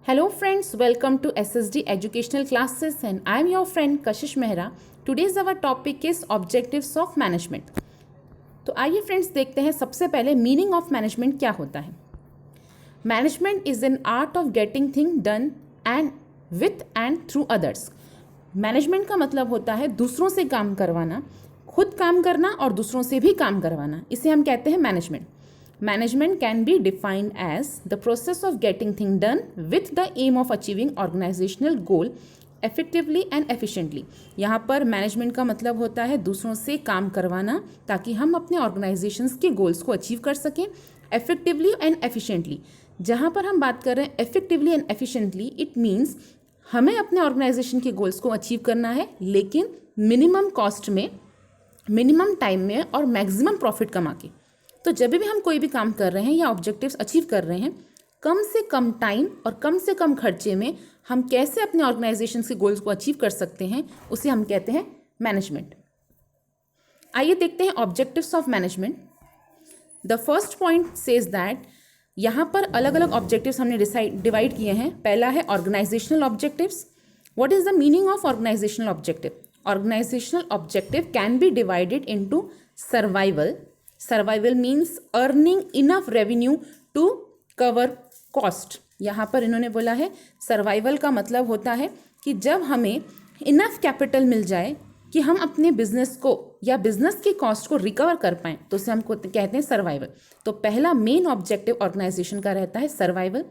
Hello friends, welcome to SSD Educational Classes and I am your friend Kashish Mehra. Today's our topic is Objectives of Management. तो आइए friends देखते हैं सबसे पहले meaning of management क्या होता है. Management is an art of getting thing done and with and through others. Management का मतलब होता है दूसरों से काम करवाना, खुद काम करना और दूसरों से भी काम करवाना. इसे हम कहते हैं management. Management can be defined as the process of getting things done with the aim of achieving organizational goal effectively and efficiently. यहाँ पर मैनेजमेंट का मतलब होता है दूसरों से काम करवाना ताकि हम अपने ऑर्गेनाइजेशंस के गोल्स को अचीव कर सकें effectively and efficiently. जहाँ पर हम बात कर रहे हैं effectively and efficiently, it means हमें अपने ऑर्गेनाइजेशन के गोल्स को अचीव करना है लेकिन मिनिमम कॉस्ट में, मिनिमम टाइम में और मैक्सिमम प्रॉफिट कमा के. तो जब भी हम कोई भी काम कर रहे हैं या ऑब्जेक्टिव्स अचीव कर रहे हैं, कम से कम टाइम और कम से कम खर्चे में हम कैसे अपने ऑर्गेनाइजेशन के गोल्स को अचीव कर सकते हैं, उसे हम कहते हैं मैनेजमेंट. आइए देखते हैं objectives of management. The first point says that यहाँ पर अलग अलग ऑब्जेक्टिव्स हमने डिवाइड किए हैं. पहला है organisational objectives. What is the meaning of organisational objective? Organisational objective can be divided into survival. Survival means earning enough revenue to cover cost. यहाँ पर इन्होंने बोला है सर्वाइवल का मतलब होता है कि जब हमें इनफ कैपिटल मिल जाए कि हम अपने बिजनेस को या बिजनेस की कॉस्ट को रिकवर कर पाएँ, तो उसे हम कहते हैं सर्वाइवल. तो पहला मेन ऑब्जेक्टिव ऑर्गेनाइजेशन का रहता है survival.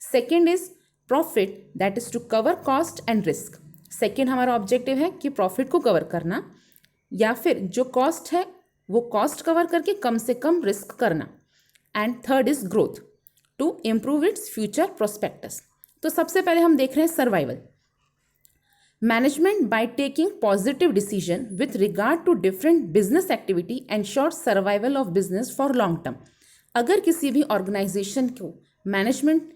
Second is profit, that is to cover cost and risk. Second हमारा ऑब्जेक्टिव है कि प्रॉफिट को कवर करना या फिर जो कॉस्ट है वो कॉस्ट कवर करके कम से कम रिस्क करना. And third is growth, to improve its future prospectus. तो सबसे पहले हम देख रहे हैं survival. Management by taking positive decision with regard to different business activity ensure survival of business for long term. अगर किसी भी ऑर्गेनाइजेशन को मैनेजमेंट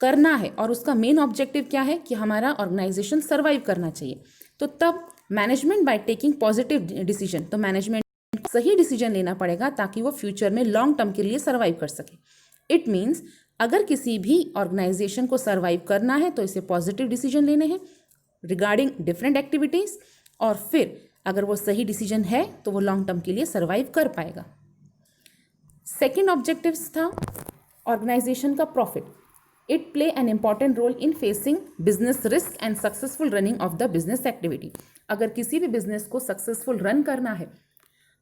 करना है और उसका मेन ऑब्जेक्टिव क्या है कि हमारा ऑर्गेनाइजेशन सर्वाइव करना चाहिए, तो तब management by taking positive decision, तो मैनेजमेंट सही डिसीजन लेना पड़ेगा ताकि वो फ्यूचर में लॉन्ग टर्म के लिए सर्वाइव कर सके. इट मीन्स अगर किसी भी ऑर्गेनाइजेशन को सर्वाइव करना है तो इसे पॉजिटिव डिसीजन लेने हैं रिगार्डिंग डिफरेंट एक्टिविटीज़, और फिर अगर वो सही डिसीजन है तो वो लॉन्ग टर्म के लिए सर्वाइव कर पाएगा. सेकेंड ऑब्जेक्टिव था ऑर्गेनाइजेशन का profit. It play an important role in facing business risk and successful running of the business activity. अगर किसी भी बिजनेस को सक्सेसफुल रन करना है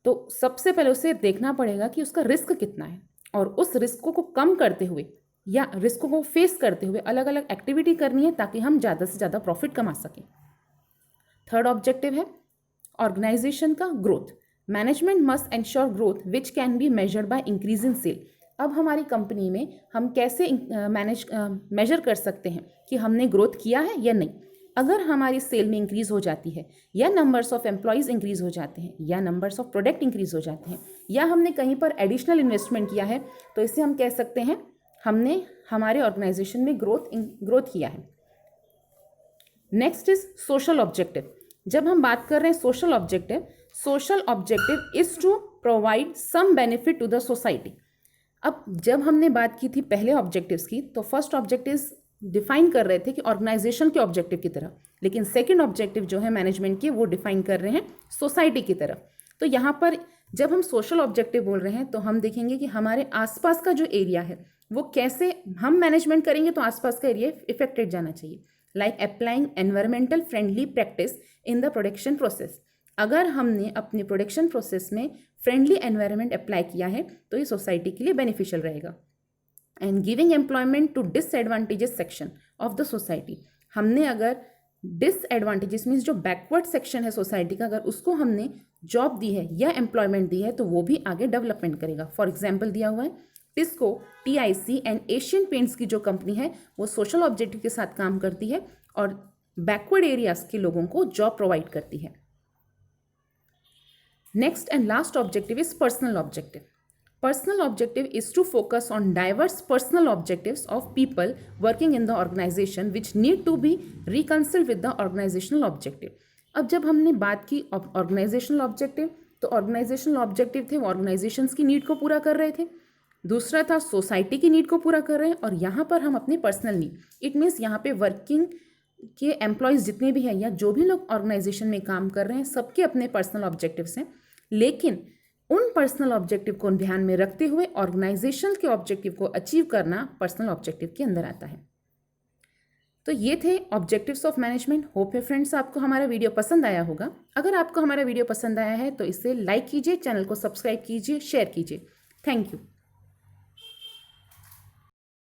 तो सबसे पहले उसे देखना पड़ेगा कि उसका रिस्क कितना है और उस रिस्क को कम करते हुए या रिस्क को फेस करते हुए अलग अलग एक्टिविटी करनी है ताकि हम ज़्यादा से ज़्यादा प्रॉफिट कमा सकें. थर्ड ऑब्जेक्टिव है ऑर्गेनाइजेशन का growth. Management must ensure growth which can be measured by increase in sale. अब हमारी कंपनी में हम कैसे मेजर कर सकते हैं कि हमने ग्रोथ किया है या नहीं. अगर हमारी सेल में इंक्रीज़ हो जाती है या नंबर्स ऑफ एम्प्लॉयज़ इंक्रीज़ हो जाते हैं या नंबर्स ऑफ प्रोडक्ट इंक्रीज़ हो जाते हैं या हमने कहीं पर एडिशनल इन्वेस्टमेंट किया है, तो इसे हम कह सकते हैं हमने हमारे ऑर्गेनाइजेशन में ग्रोथ किया है. Next is social objective. जब हम बात कर रहे हैं social objective is to provide some benefit to the society. अब जब हमने बात की थी पहले ऑब्जेक्टिव्स की, तो फर्स्ट ऑब्जेक्टिव्स डिफाइन कर रहे थे कि ऑर्गेनाइजेशन के ऑब्जेक्टिव की तरह, लेकिन सेकंड ऑब्जेक्टिव जो है मैनेजमेंट के वो डिफाइन कर रहे हैं सोसाइटी की तरफ. तो यहाँ पर जब हम सोशल ऑब्जेक्टिव बोल रहे हैं तो हम देखेंगे कि हमारे आसपास का जो एरिया है वो कैसे हम मैनेजमेंट करेंगे तो आसपास का एरिया इफेक्टेड जाना चाहिए. Like applying environmental friendly practice in the production process. अगर हमने अपने प्रोडक्शन प्रोसेस में फ्रेंडली एनवायरमेंट अप्लाई किया है तो ये सोसाइटी के लिए बेनिफिशियल रहेगा. And giving employment to disadvantages section of the society. हमने अगर डिसएडवांटेजेस मीन्स जो बैकवर्ड सेक्शन है सोसाइटी का, अगर उसको हमने जॉब दी है या एम्प्लॉयमेंट दी है तो वो भी आगे डेवलपमेंट करेगा. फॉर एग्जाम्पल दिया हुआ है TISCO, TIC and Asian paints की जो कंपनी है वो सोशल ऑब्जेक्टिव के साथ काम करती है और बैकवर्ड एरियाज के लोगों को जॉब प्रोवाइड करती है. Next and last objective is personal objective. Personal objective is to focus on diverse personal objectives of people working in the organization which need to be reconciled with the organizational objective. अब जब हमने बात की organisational objective, तो organisational objective थे वो organisations की need को पूरा कर रहे थे. दूसरा था सोसाइटी की नीड को पूरा कर रहे हैं, और यहाँ पर हम अपनी पर्सनल नीड, इट मीन्स यहाँ पे वर्किंग के एम्प्लॉयज़ जितने भी हैं या जो भी लोग ऑर्गेनाइजेशन में काम कर रहे हैं, सबके अपने पर्सनल ऑब्जेक्टिव्स हैं, लेकिन उन पर्सनल ऑब्जेक्टिव को ध्यान में रखते हुए ऑर्गेनाइजेशन के ऑब्जेक्टिव को अचीव करना पर्सनल ऑब्जेक्टिव के अंदर आता है। तो ये थे ऑब्जेक्टिव्स ऑफ मैनेजमेंट। होप है फ्रेंड्स आपको हमारा वीडियो पसंद आया होगा। अगर आपको हमारा वीडियो पसंद आया है तो इसे लाइक कीजिए, चैनल को सब्सक्राइब कीजिए, शेयर कीजिए। Thank you.